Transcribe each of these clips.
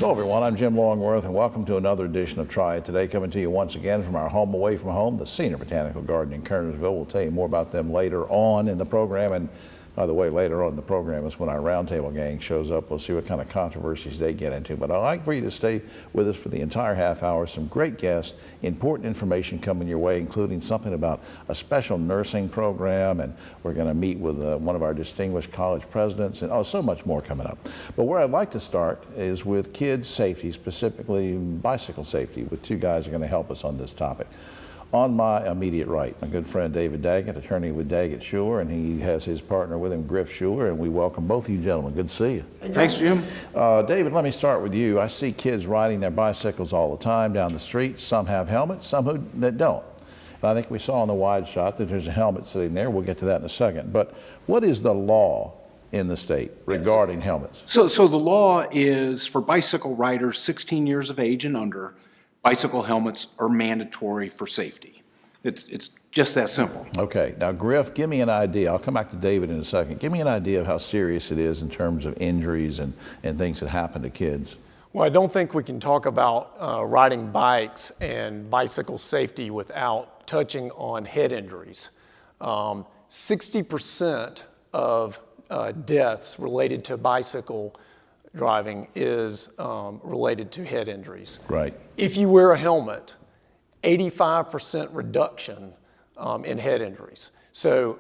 Hello everyone, I'm Jim Longworth and welcome to another edition of Triad Today, coming to you once again from our home away from home, the Senior Botanical Garden in Kernersville. We'll tell you more about them later on in the program, and by the way, later on in the program is when our roundtable gang shows up. We'll see what kind of controversies they get into, but I'd like for you to stay with us for the entire half hour. Some great guests, important information coming your way, including something about a special nursing program, and we're going to meet with one of our distinguished college presidents, and so much more coming up. But where I'd like to start is with kids safety, specifically bicycle safety, with two guys who are going to help us on this topic. On my immediate right, my good friend David Daggett, attorney with Daggett, Shuler, and he has his partner with him, Griff Shuler, and we welcome both of you gentlemen. Good to see you. Thanks, Jim. David, let me start with you. I see kids riding their bicycles all the time down the street. Some have helmets, some that don't. And I think we saw in the wide shot that there's a helmet sitting there. We'll get to that in a second. But what is the law in the state regarding helmets? So the law is for bicycle riders 16 years of age and under, bicycle helmets are mandatory for safety. It's just that simple. Okay, now Griff, give me an idea. I'll come back to David in a second. Give me an idea of how serious it is in terms of injuries and things that happen to kids. Well, I don't think we can talk about riding bikes and bicycle safety without touching on head injuries. 60% of deaths related to bicycle driving is related to head injuries. Right. If you wear a helmet, 85% reduction in head injuries. So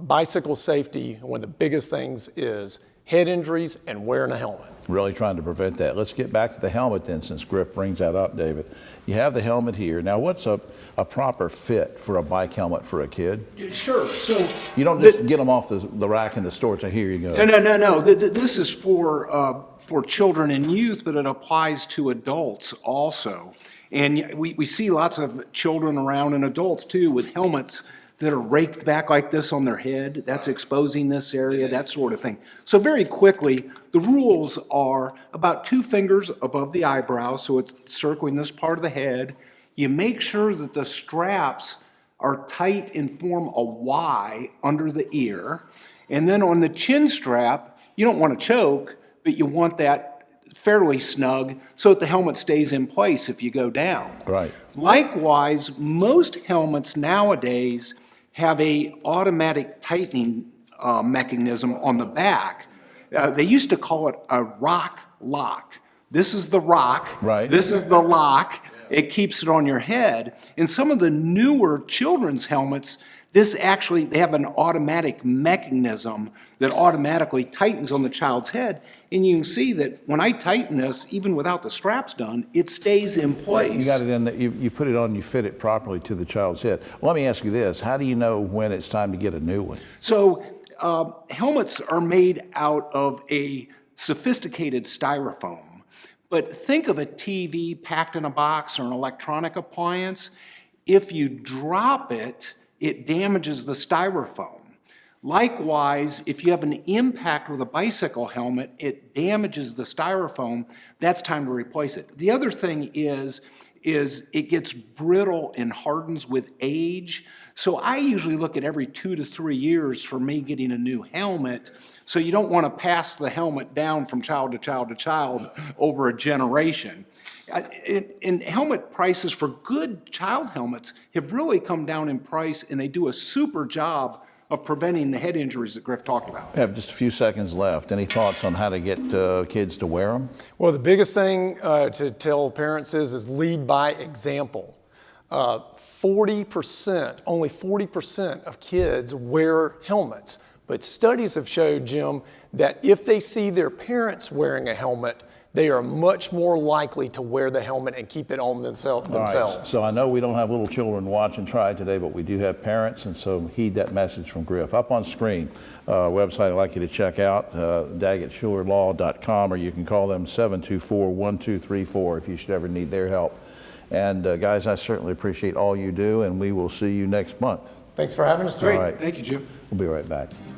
bicycle safety, one of the biggest things is head injuries and wearing a helmet. Really trying to prevent that. Let's get back to the helmet then, since Griff brings that up, David. You have the helmet here. Now, what's a proper fit for a bike helmet for a kid? Sure. So you don't just get them off the rack in the store. So here you go. No. This is for children and youth, but it applies to adults also. And we see lots of children around and adults too with helmets that are raked back like this on their head. That's exposing this area, that sort of thing. So very quickly, the rules are about 2 fingers above the eyebrow, so it's circling this part of the head. You make sure that the straps are tight and form a Y under the ear. And then on the chin strap, you don't want to choke, but you want that fairly snug so that the helmet stays in place if you go down. Right. Likewise, most helmets nowadays have a automatic tightening mechanism on the back. They used to call it a rock lock. This is the rock. Right. This is the lock. It keeps it on your head. In some of the newer children's helmets, they have an automatic mechanism that automatically tightens on the child's head. And you can see that when I tighten this, even without the straps done, it stays in place. You got it in you put it on, you fit it properly to the child's head. Well, let me ask you this. How do you know when it's time to get a new one? So helmets are made out of a sophisticated styrofoam. But think of a TV packed in a box or an electronic appliance. If you drop it, it damages the styrofoam. Likewise, if you have an impact with a bicycle helmet, it damages the styrofoam. That's time to replace it. The other thing is it gets brittle and hardens with age. So I usually look at every 2 to 3 years for me getting a new helmet. So you don't want to pass the helmet down from child to child to child over a generation. And helmet prices for good child helmets have really come down in price, and they do a super job of preventing the head injuries that Griff talked about. We have just a few seconds left. Any thoughts on how to get kids to wear them? Well, the biggest thing to tell parents is lead by example. 40%, only 40% of kids wear helmets. But studies have showed, Jim, that if they see their parents wearing a helmet, they are much more likely to wear the helmet and keep it on themselves. Right. So I know we don't have little children watching Triad today, but we do have parents, and so heed that message from Griff. Up on screen, website I'd like you to check out, daggettshulerlaw.com, or you can call them 724-1234 if you should ever need their help. And guys, I certainly appreciate all you do, and we will see you next month. Thanks for having us, Jim. All right. Thank you, Jim. We'll be right back.